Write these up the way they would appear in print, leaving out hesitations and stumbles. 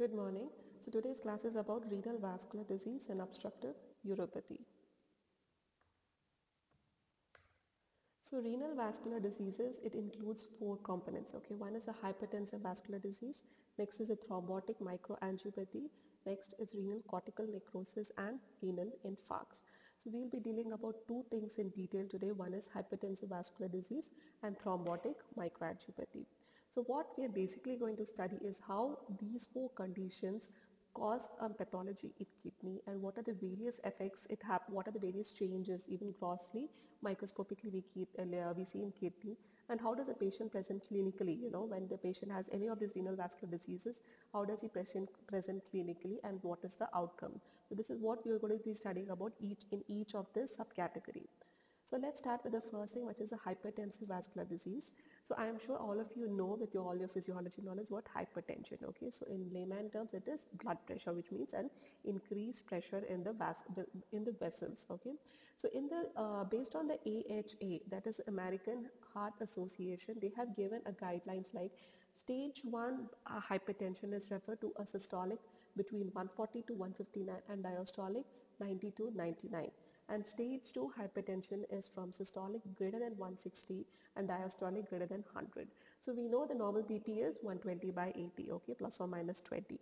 Good morning. So today's class is about renal vascular disease and obstructive uropathy. So renal vascular diseases, it includes four components. Okay, one is a hypertensive vascular disease. Next is a thrombotic microangiopathy. Next is renal cortical necrosis and renal infarcts. So we'll be dealing about two things in detail today. One is hypertensive vascular disease and thrombotic microangiopathy. So what we are basically going to study is how these four conditions cause a pathology in kidney and what are the various effects it have, what are the various changes even grossly microscopically we see in kidney, and how does a patient present clinically, when the patient has any of these renal vascular diseases, how does he present clinically and what is the outcome. So this is what we are going to be studying about each of this subcategory. So let's start with the first thing, which is a hypertensive vascular disease. So I am sure all of you know with all your physiology knowledge what hypertension. Okay, so in layman terms, it is blood pressure, which means an increased pressure in the vessels. Okay, so based on the AHA, that is American Heart Association, they have given a guidelines like stage 1 hypertension is referred to a systolic between 140 to 159 and diastolic 90 to 99. And stage 2 hypertension is from systolic greater than 160 and diastolic greater than 100. So we know the normal BP is 120 by 80, okay, plus or minus 20.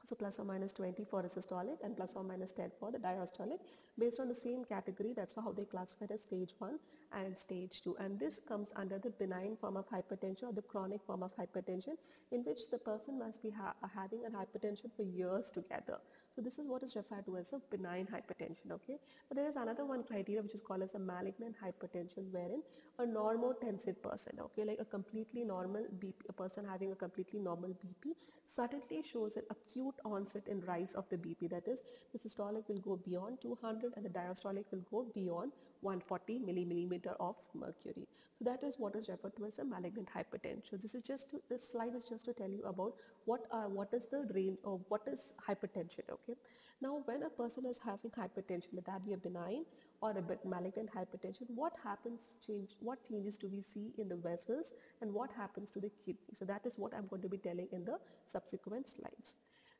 So plus or minus 20 for a systolic and plus or minus 10 for the diastolic based on the same category. That's how they classify as stage 1 and stage 2. And this comes under the benign form of hypertension or the chronic form of hypertension, in which the person must be having an hypertension for years together. So this is what is referred to as a benign hypertension. Okay, but there is another one criteria which is called as a malignant hypertension, wherein a normotensive person, okay, like a completely normal BP, a person having a completely normal BP suddenly shows an acute onset in rise of the BP. That is, the systolic will go beyond 200 and the diastolic will go beyond 140 millimeter of mercury. So that is what is referred to as a malignant hypertension. This slide is just to tell you about what is the range of what is hypertension. Okay, now when a person is having hypertension, let that be a benign or a malignant hypertension, what changes do we see in the vessels and what happens to the kidney? So that is what I'm going to be telling in the subsequent slides.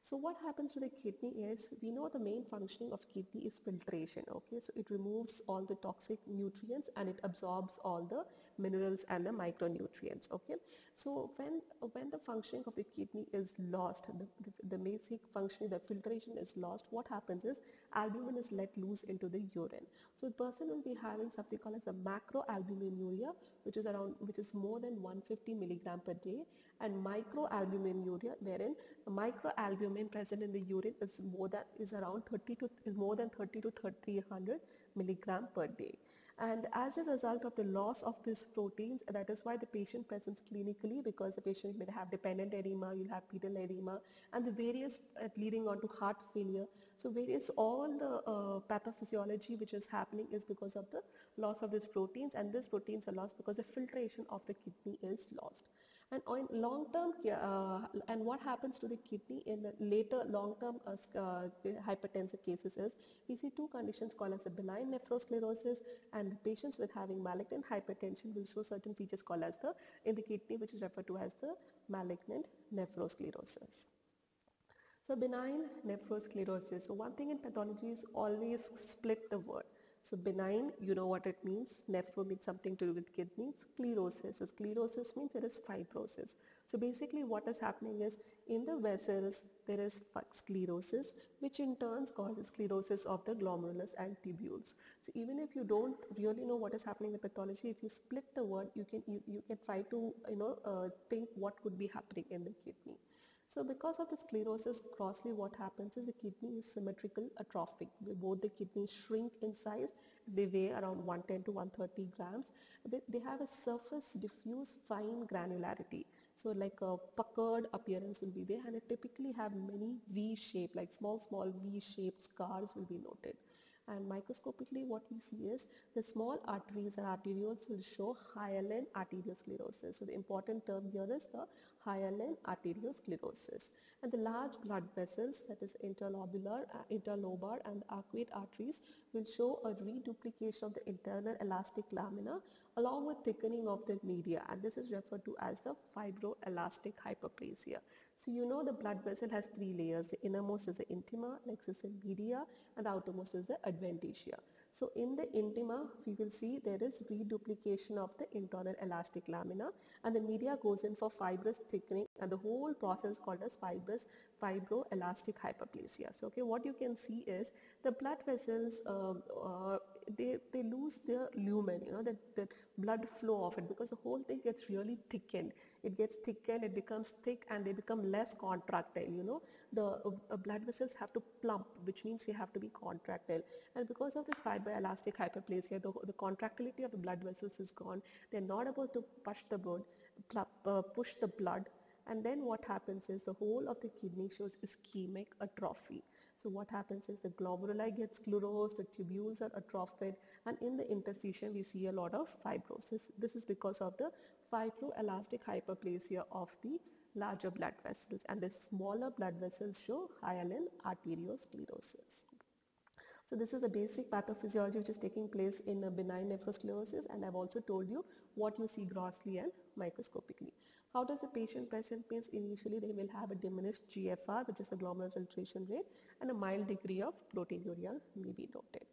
So what happens to the kidney is, we know the main functioning of kidney is filtration. Okay, so it removes all the toxic nutrients and it absorbs all the minerals and the micronutrients. Okay, so when the functioning of the kidney is lost, the basic functioning, the filtration is lost, what happens is albumin is let loose into the urine. So the person will be having something called as a macroalbuminuria, which is more than 150 milligram per day, and microalbuminuria, wherein the microalbumin present in the urine is more than 30 to 300 milligram per day. And as a result of the loss of these proteins, that is why the patient presents clinically, because the patient may have dependent edema, you'll have pedal edema, and the various leading on to heart failure. So all the pathophysiology which is happening is because of the loss of these proteins, and these proteins are lost because the filtration of the kidney is lost. And on long term, and what happens to the kidney in the later long term hypertensive cases is, we see two conditions called as a benign nephrosclerosis, and the patients with having malignant hypertension will show certain features called as in the kidney, which is referred to as the malignant nephrosclerosis. So benign nephrosclerosis. So one thing in pathology is always split the word. So benign, you know what it means. Nephro means something to do with kidneys. Sclerosis. So sclerosis means there is fibrosis. So basically what is happening is, in the vessels there is sclerosis, which in turn causes sclerosis of the glomerulus and tubules. So even if you don't really know what is happening in the pathology, if you split the word, you can try to think what could be happening in the kidney. So because of the sclerosis, grossly what happens is the kidney is symmetrical atrophic. Both the kidneys shrink in size. They weigh around 110 to 130 grams. They have a surface diffuse fine granularity. So like a puckered appearance will be there, and it typically have many V-shape, like small V-shaped scars will be noted. And microscopically what we see is the small arteries and arterioles will show hyaline arteriosclerosis. So the important term here is the hyaline arteriosclerosis. And the large blood vessels, that is interlobar and arcuate arteries, will show a reduplication of the internal elastic lamina along with thickening of the media, and this is referred to as the fibroelastic hyperplasia. So you know the blood vessel has three layers. The innermost is the intima, next is the media, and the outermost is the adventitia. So in the intima, we will see there is reduplication of the internal elastic lamina, and the media goes in for fibrous thickening, and the whole process is called as fibroelastic hyperplasia. So okay, what you can see is the blood vessels they lose their lumen, the blood flow of it, because the whole thing gets really thickened. It gets thickened, it becomes thick, and they become less contractile. The blood vessels have to plump, which means they have to be contractile, and because of this fibroelastic hyperplasia, the contractility of the blood vessels is gone. They're not able to push the blood, and then what happens is the whole of the kidney shows ischemic atrophy. So what happens is the glomeruli get sclerosed, the tubules are atrophied, and in the interstitium we see a lot of fibrosis. This is because of the fibroelastic hyperplasia of the larger blood vessels, and the smaller blood vessels show hyaline arteriosclerosis. So this is the basic pathophysiology which is taking place in a benign nephrosclerosis, and I've also told you what you see grossly and microscopically. How does the patient present? Means initially they will have a diminished GFR, which is the glomerular filtration rate, and a mild degree of proteinuria may be noted.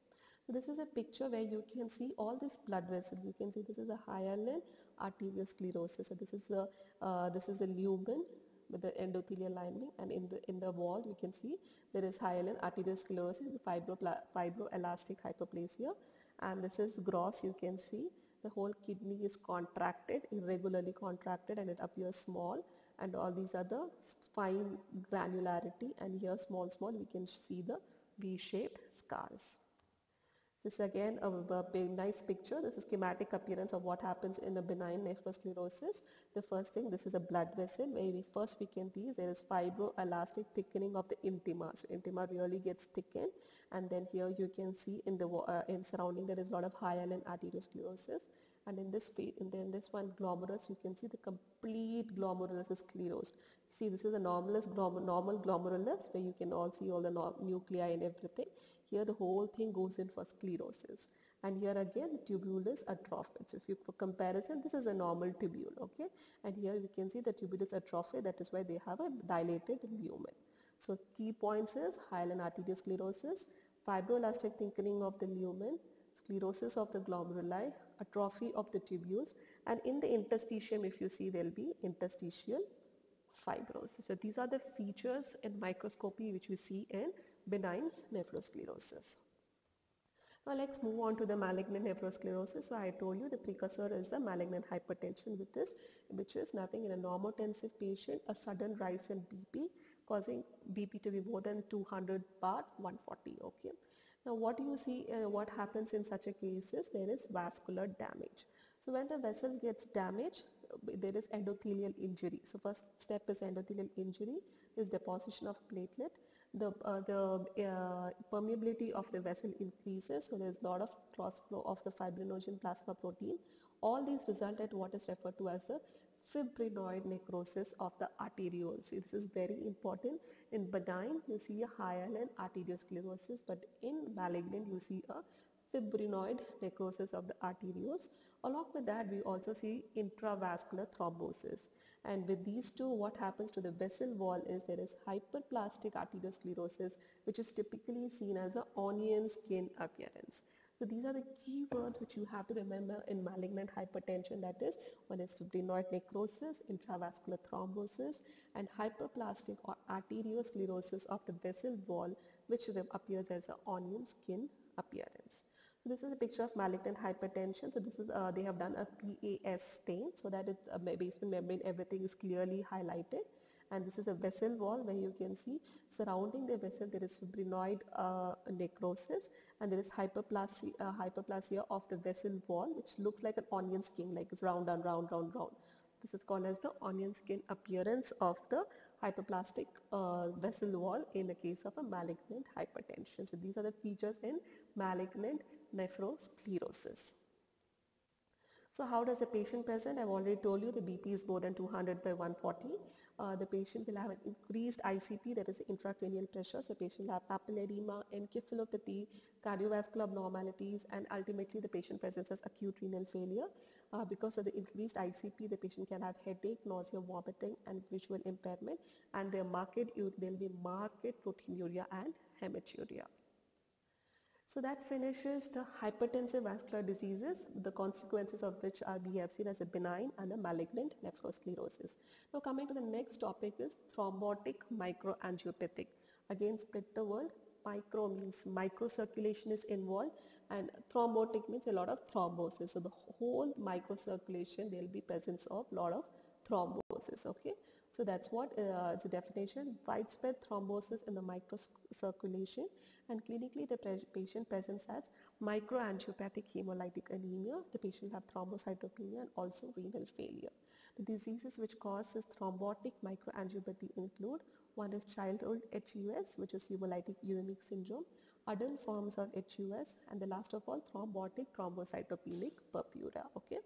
So this is a picture where you can see all these blood vessels. You can see this is a hyaline arteriosclerosis. So this is the lumen with the endothelial lining, and in the wall you can see there is hyaline arteriosclerosis, the fibroelastic hyperplasia, and this is gross. You can see the whole kidney is contracted, irregularly contracted, and it appears small, and all these other fine granularity, and here small we can see the V-shaped scars. This is again a big nice picture. This is schematic appearance of what happens in a benign nephrosclerosis. The first thing, this is a blood vessel where we can see there is fibroelastic thickening of the intima. So intima really gets thickened, and then here you can see in the in surrounding there is a lot of hyaline arteriosclerosis. And in this one glomerulus, you can see the complete glomerulus is sclerosed. See, this is a normal glomerulus where you can all see all the nuclei and everything. Here the whole thing goes in for sclerosis, and here again the tubule is atrophied. So if you, for comparison, this is a normal tubule, okay, and here you can see the tubule is atrophied. That is why they have a dilated lumen. So key points is hyaline arteriosclerosis, fibroelastic thickening of the lumen, sclerosis of the glomeruli, atrophy of the tubules, and in the interstitium, if you see, there will be interstitial fibrosis. So these are the features in microscopy which we see in benign nephrosclerosis. Now let's move on to the malignant nephrosclerosis. So I told you the precursor is the malignant hypertension with this, which is nothing in a normotensive patient, a sudden rise in BP causing BP to be more than 200/140. Okay. Now what do you see, what happens in such a case is there is vascular damage. So when the vessel gets damaged, there is endothelial injury. So first step is endothelial injury, is deposition of platelet. The permeability of the vessel increases, so there is a lot of cross flow of the fibrinogen plasma protein. All these result at what is referred to as the fibrinoid necrosis of the arterioles. This is very important. In benign, you see a hyaline arteriosclerosis, but in malignant, you see a fibrinoid necrosis of the arterioles. Along with that, we also see intravascular thrombosis. And with these two, what happens to the vessel wall is there is hyperplastic arteriosclerosis, which is typically seen as an onion skin appearance. So these are the key words which you have to remember in malignant hypertension. That is, one is fibrinoid necrosis, intravascular thrombosis, and hyperplastic or arteriosclerosis of the vessel wall, which appears as an onion skin appearance. So this is a picture of malignant hypertension. So this is they have done a PAS stain so that it's basement membrane, everything is clearly highlighted. And this is a vessel wall where you can see surrounding the vessel there is fibrinoid necrosis, and there is hyperplasia of the vessel wall, which looks like an onion skin, like it's round and round. This is called as the onion skin appearance of the hyperplastic vessel wall in the case of a malignant hypertension. So these are the features in malignant nephrosclerosis. So how does the patient present? I've already told you the BP is more than 200/140. The patient will have an increased ICP, that is intracranial pressure. So patient will have papilledema, encephalopathy, cardiovascular abnormalities, and ultimately the patient presents as acute renal failure. Because of the increased ICP, the patient can have headache, nausea, vomiting, and visual impairment, and there will be marked proteinuria and hematuria. So that finishes the hypertensive vascular diseases, the consequences of which we have seen as a benign and a malignant nephrosclerosis. Now coming to the next topic is thrombotic microangiopathic. Again, split the word. Micro means microcirculation is involved, and thrombotic means a lot of thrombosis. So the whole microcirculation, there will be presence of lot of thrombosis. Okay. So that's what it's a definition: widespread thrombosis in the microcirculation, and clinically the patient presents as microangiopathic hemolytic anemia. The patient will have thrombocytopenia and also renal failure. The diseases which cause this thrombotic microangiopathy include: one is childhood HUS, which is hemolytic uremic syndrome, adult forms of HUS, and the last of all, thrombotic thrombocytopenic purpura. Okay.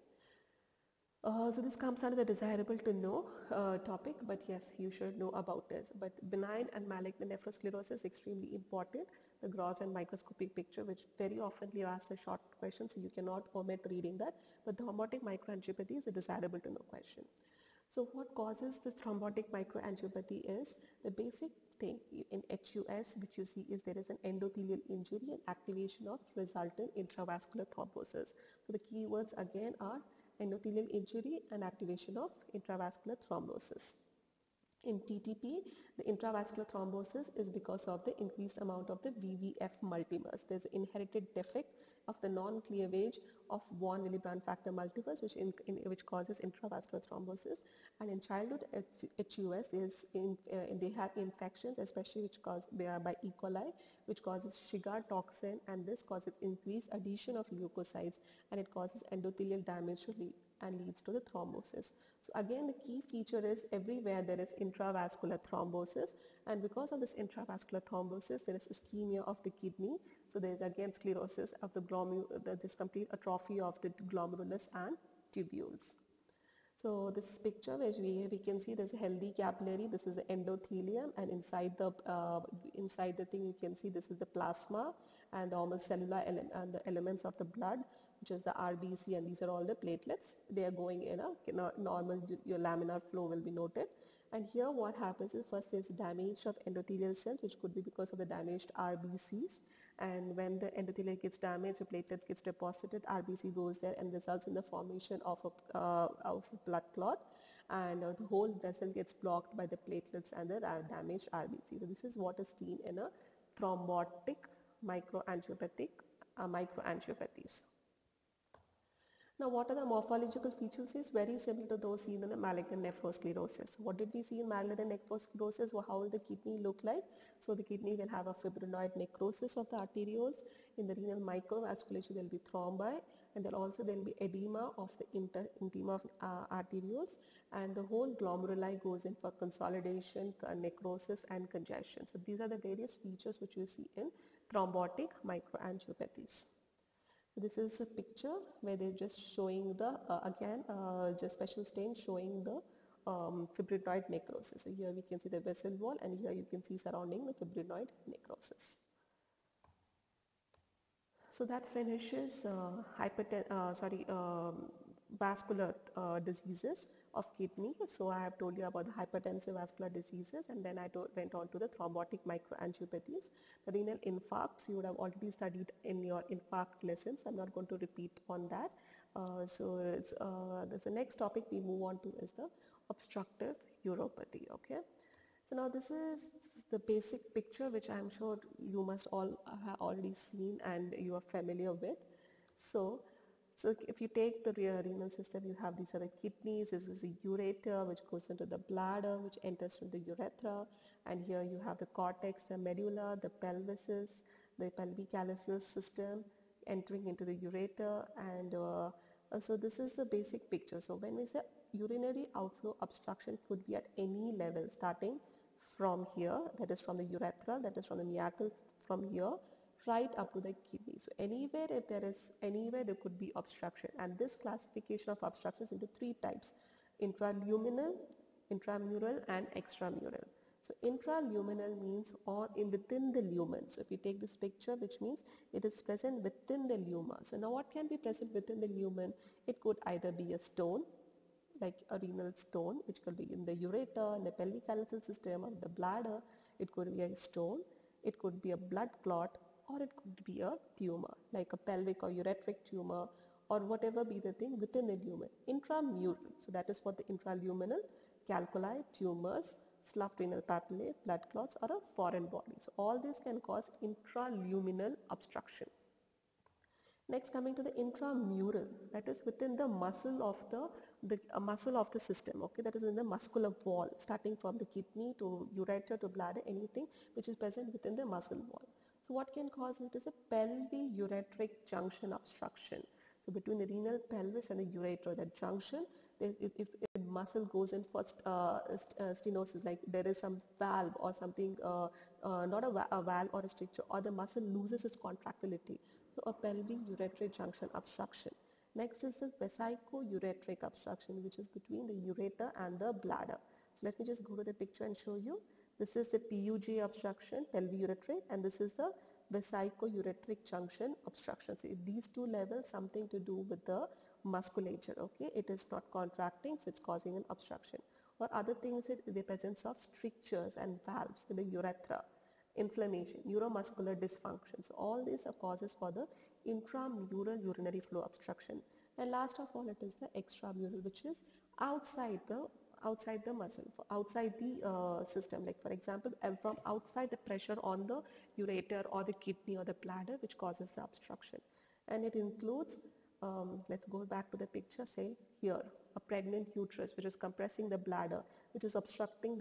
So this comes under the desirable to know topic, but yes, you should know about this. But benign and malignant nephrosclerosis is extremely important. The gross and microscopic picture, which very often asked a short question, so you cannot omit reading that. But thrombotic microangiopathy is a desirable to know question. So what causes this thrombotic microangiopathy is the basic thing in HUS, which you see is there is an endothelial injury and activation of resultant intravascular thrombosis. So the keywords again are endothelial injury and activation of intravascular thrombosis. In TTP, the intravascular thrombosis is because of the increased amount of the VVF multimers. There's an inherited defect of the non-cleavage of von Willebrand factor multimers, which causes intravascular thrombosis. And in childhood HUS, they have infections, especially which caused by E. coli, which causes Shiga toxin, and this causes increased addition of leukocytes, and it causes endothelial damage and leads to the thrombosis. So again, the key feature is everywhere there is intravascular thrombosis, and because of this intravascular thrombosis, there is ischemia of the kidney. So there is again sclerosis of the this complete atrophy of the glomerulus and tubules. So this picture where we can see there's a healthy capillary. This is the endothelium, and inside the thing you can see this is the plasma and the normal cellular and the elements of the blood, which is the RBC, and these are all the platelets. They are going in a normal, your laminar flow will be noted. And here what happens is first there's damage of endothelial cells, which could be because of the damaged RBCs. And when the endothelium gets damaged, the platelets gets deposited, RBC goes there and results in the formation of a blood clot. And the whole vessel gets blocked by the platelets and the damaged RBC. So this is what is seen in a thrombotic microangiopathies. Now, what are the morphological features? Is very similar to those seen in the malignant nephrosclerosis. What did we see in malignant nephrosclerosis? How will the kidney look like? So the kidney will have a fibrinoid necrosis of the arterioles. In the renal microvasculature, there will be thrombi, and there will be edema of the intima of arterioles, and the whole glomeruli goes in for consolidation, necrosis, and congestion. So these are the various features which we see in thrombotic microangiopathies. So this is a picture where they're just showing the just special stain showing the fibrinoid necrosis. So here we can see the vessel wall, and here you can see surrounding the fibrinoid necrosis. So that finishes vascular diseases of kidney. So I have told you about the hypertensive vascular diseases, and then I went on to the thrombotic microangiopathies. The renal infarcts you would have already studied in your infarct lessons. I'm not going to repeat on that. So the next topic we move on to is the obstructive uropathy. Okay. So now this is the basic picture which I'm sure you must all have already seen and you are familiar with. So if you take the renal system, you have these are the kidneys, this is the ureter which goes into the bladder, which enters through the urethra, and here you have the cortex, the medulla, the pelvises, the pelvic-calyceal system entering into the ureter, and so this is the basic picture. So when we say urinary outflow obstruction could be at any level starting from here, that is from the urethra, that is from the meatal, from here right up to the kidney. So anywhere there could be obstruction, and this classification of obstructions into three types: intraluminal, intramural and extramural. So intraluminal means within the lumen. So if you take this picture, which means it is present within the lumen. So now what can be present within the lumen? It could either be a stone, like a renal stone, which could be in the ureter, in the pelvic calyceal system, or the bladder. It could be a stone, it could be a blood clot, or it could be a tumor, like a pelvic or ureteric tumor, or whatever be the thing within the lumen. Intramural, so that is for the intraluminal calculi, tumors, sloughed renal papillae, blood clots, or a foreign body. So all this can cause intraluminal obstruction. Next, coming to the intramural, that is within the muscle of the system, okay, that is in the muscular wall, starting from the kidney to ureter to bladder, anything which is present within the muscle wall. So what can cause it is a pelvic-ureteric junction obstruction. So between the renal pelvis and the ureter, that junction, if muscle goes in for stenosis, like there is some valve or something, not a valve or a stricture, or the muscle loses its contractility. So a pelvic-ureteric junction obstruction. Next is the vesico-ureteric obstruction, which is between the ureter and the bladder. So let me just go to the picture and show you. This is the PUJ obstruction, pelvic-ureteric, and this is the vesico-ureteric junction obstruction. So these two levels, something to do with the musculature, okay? It is not contracting, so it's causing an obstruction. Or other things is the presence of strictures and valves in the urethra, inflammation, neuromuscular dysfunction. So all these are causes for the intramural urinary flow obstruction. And last of all, it is the extramural, which is outside the muscle, outside the system. Like for example, from outside the pressure on the ureter or the kidney or the bladder, which causes the obstruction. And it includes, let's go back to the picture, say here, a pregnant uterus which is compressing the bladder, which is obstructing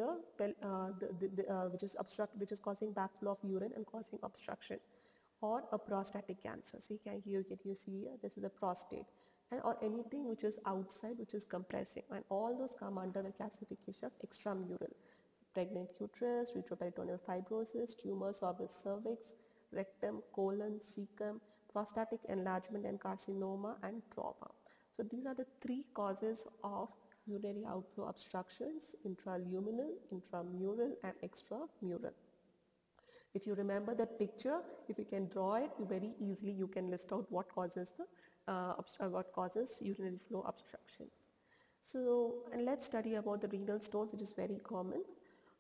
which is causing backflow of urine and causing obstruction. Or a prostatic cancer. See, you see here, this is the prostate. Or anything which is outside, which is compressing, and all those come under the classification of extramural. Pregnant uterus, retroperitoneal fibrosis, tumors of the cervix, rectum, colon, cecum, prostatic enlargement and carcinoma, and trauma. So these are the three causes of urinary outflow obstructions: intraluminal, intramural, and extramural. If you remember that picture, if you can draw it, very easily you can list out what causes urinary flow obstruction. So, and let's study about the renal stones, which is very common.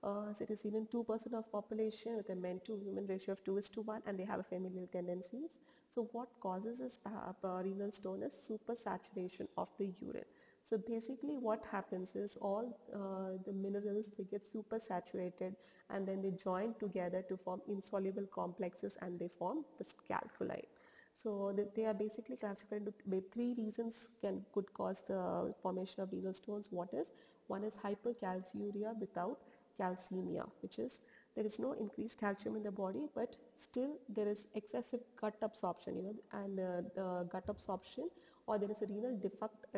So it is seen in 2% of population with a men to women ratio of 2:1, and they have familial tendencies. So what causes this renal stone is supersaturation of the urine. So basically what happens is all the minerals, they get supersaturated and then they join together to form insoluble complexes and they form the calculi. So they are basically classified by three reasons could cause the formation of renal stones. One is hypercalciuria without calcemia, which is there is no increased calcium in the body, but still there is excessive gut absorption, and the gut absorption, or there is a renal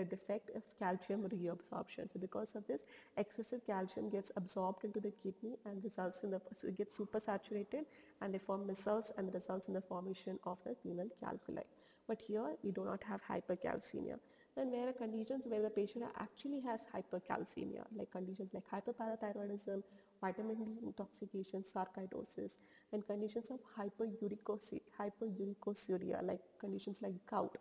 defect of calcium reabsorption. So because of this, excessive calcium gets absorbed into the kidney and results in so it gets supersaturated and they form micelles and results in the formation of the renal calculi. But here we do not have hypercalcemia. Then there are conditions where the patient actually has hypercalcemia, like conditions like hyperparathyroidism, vitamin D intoxication, sarcoidosis, and conditions of hyperuricosuriasia, like conditions like gout,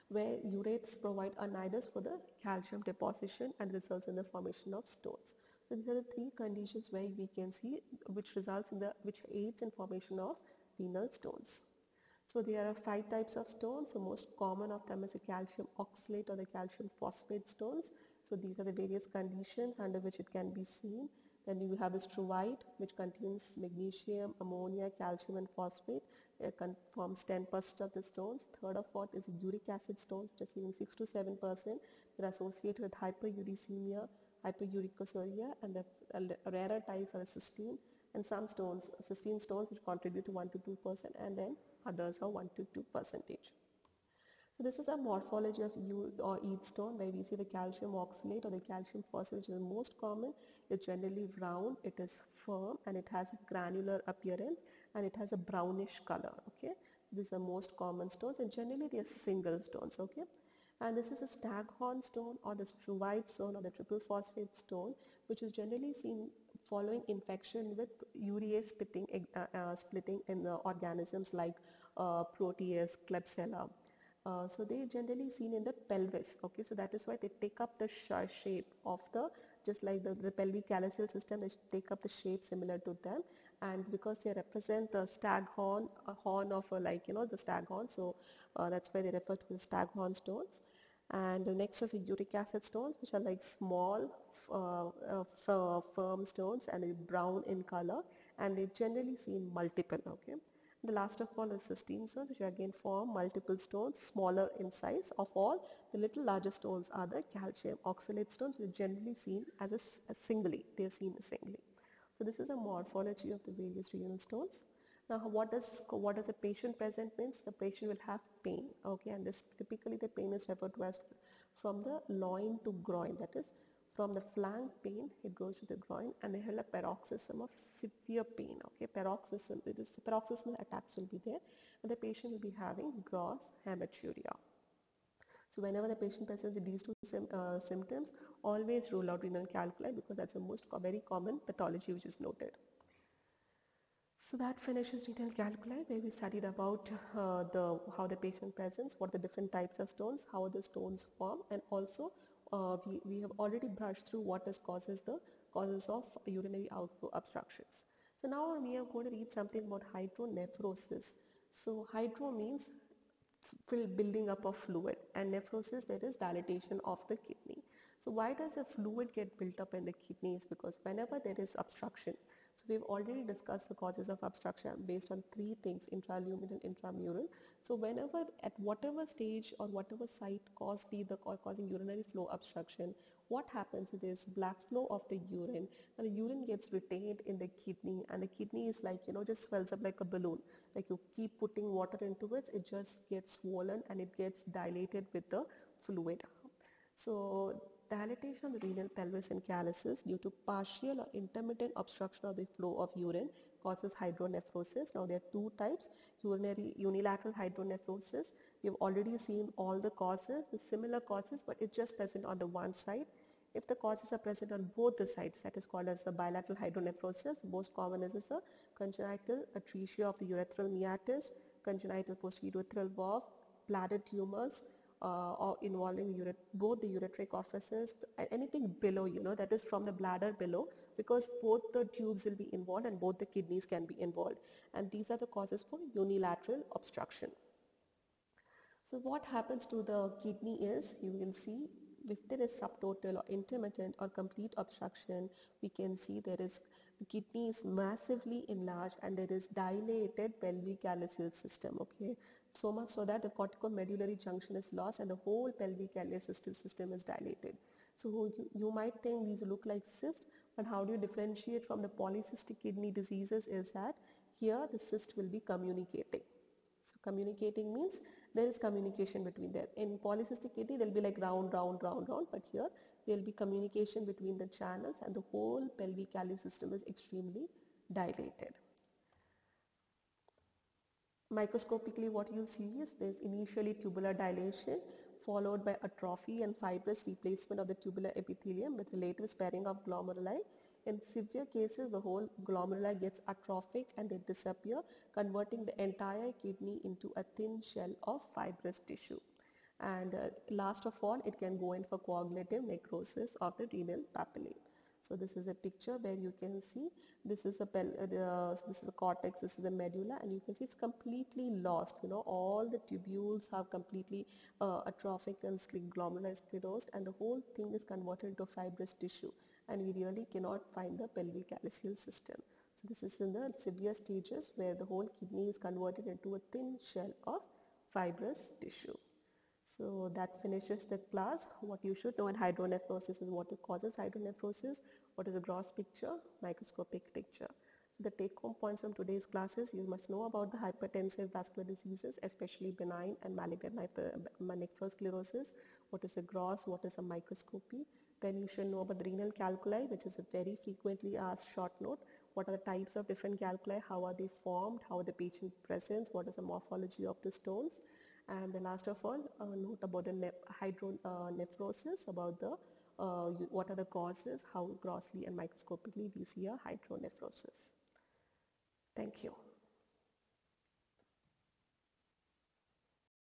where urates provide anhydrous for the calcium deposition and results in the formation of stones. So these are the three conditions where we can see which aids in formation of renal stones. So there are 5 types of stones. The most common of them is the calcium oxalate or the calcium phosphate stones. So these are the various conditions under which it can be seen. Then you have the struvite, which contains magnesium, ammonia, calcium, and phosphate. It forms 10% of the stones. Third of what is uric acid stones, which are seen in 6 to 7%. They're associated with hyperuricemia, hyperuricosuriasia, and the rarer types are the cystine. And some stones, cystine stones, which contribute to 1 to 2%, and then others are 1 to 2%. So this is a morphology of each stone, where we see the calcium oxalate or the calcium phosphate, which is the most common. It's generally round, it is firm, and it has a granular appearance, and it has a brownish color. Okay, so these are most common stones, and generally they are single stones. Okay, And this is a staghorn stone or the struvite stone or the triple phosphate stone, which is generally seen following infection with urease splitting in the organisms like Proteus, Klebsiella. So they generally seen in the pelvis. Okay, so that is why they take up the shape of the, just like the pelvic calyceal system, they take up the shape similar to them, and because they represent the staghorn, a horn of a, like, the staghorn, so that's why they refer to the staghorn stones. And the next is the uric acid stones, which are like small firm stones, and they're brown in color, and they generally seen multiple. Okay, the last of all is cystine stones, which again form multiple stones, smaller in size. Of all, the little larger stones are the calcium oxalate stones, which are generally seen as a singly. They are seen singly. So this is a morphology of the various renal stones. Now, what does the patient present means? The patient will have pain. Okay, and this typically the pain is referred to as from the loin to groin. That is, from the flank pain, it goes to the groin, and they have a paroxysm of severe pain. Okay, paroxysmal attacks will be there, and the patient will be having gross hematuria. So whenever the patient presents with these two symptoms, always rule out renal calculi, because that's the most very common pathology which is noted. So that finishes renal calculi, where we studied about how the patient presents, what are the different types of stones, how the stones form, and also we have already brushed through what causes of urinary outflow obstructions. So now we are going to read something about hydronephrosis. So hydro means building up of fluid, and nephrosis, there is dilatation of the kidney. So why does the fluid get built up in the kidneys? Because whenever there is obstruction, so we've already discussed the causes of obstruction based on three things: intraluminal, intramural. So whenever, at whatever stage or whatever site causing urinary flow obstruction, what happens is black flow of the urine, and the urine gets retained in the kidney, and the kidney is like, just swells up like a balloon. Like you keep putting water into it, it just gets swollen and it gets dilated with the fluid. So dilatation of the renal pelvis and calyces due to partial or intermittent obstruction of the flow of urine causes hydronephrosis. Now there are two types: unilateral hydronephrosis. We have already seen all the causes, the similar causes, but it's just present on the one side. If the causes are present on both the sides, that is called as the bilateral hydronephrosis. The most common is the congenital atresia of the urethral meatus, congenital posturethral valve, bladder tumors, or involving both the ureteric orifices, anything below, that is from the bladder below, because both the tubes will be involved and both the kidneys can be involved. And these are the causes for unilateral obstruction. So what happens to the kidney is, you will see, if there is subtotal or intermittent or complete obstruction, we can see there is, the kidney is massively enlarged and there is dilated pelvic calyceal system. Okay, so much so that the corticomedullary junction is lost and the whole pelvic calyceal system is dilated. So you might think these look like cysts, but how do you differentiate from the polycystic kidney diseases is that here the cyst will be communicating. So communicating means there is communication between them. In polycystic kidney, they'll be like round, but here there'll be communication between the channels and the whole pelvic calyceal system is extremely dilated. Microscopically, what you'll see is there's initially tubular dilation followed by atrophy and fibrous replacement of the tubular epithelium with relative sparing of glomeruli. In severe cases, the whole glomeruli gets atrophic and they disappear, converting the entire kidney into a thin shell of fibrous tissue. And last of all, it can go in for coagulative necrosis of the renal papillae. So this is a picture where you can see this is this is a cortex, this is a medulla, and you can see it's completely lost. All the tubules have completely atrophic and glomerulosclerosed, and the whole thing is converted into fibrous tissue, and we really cannot find the pelvic calyceal system. So this is in the severe stages where the whole kidney is converted into a thin shell of fibrous tissue. So that finishes the class. What you should know in hydronephrosis is what causes hydronephrosis, what is a gross picture, microscopic picture. So the take-home points from today's classes: you must know about the hypertensive vascular diseases, especially benign and malignant nephrosclerosis. What is a gross, what is a microscopy. Then you should know about the renal calculi, which is a very frequently asked short note. What are the types of different calculi, how are they formed, how are the patient presents, what is the morphology of the stones. And the last of all, note about the hydronephrosis, about the what are the causes, how grossly and microscopically we see a hydronephrosis. Thank you.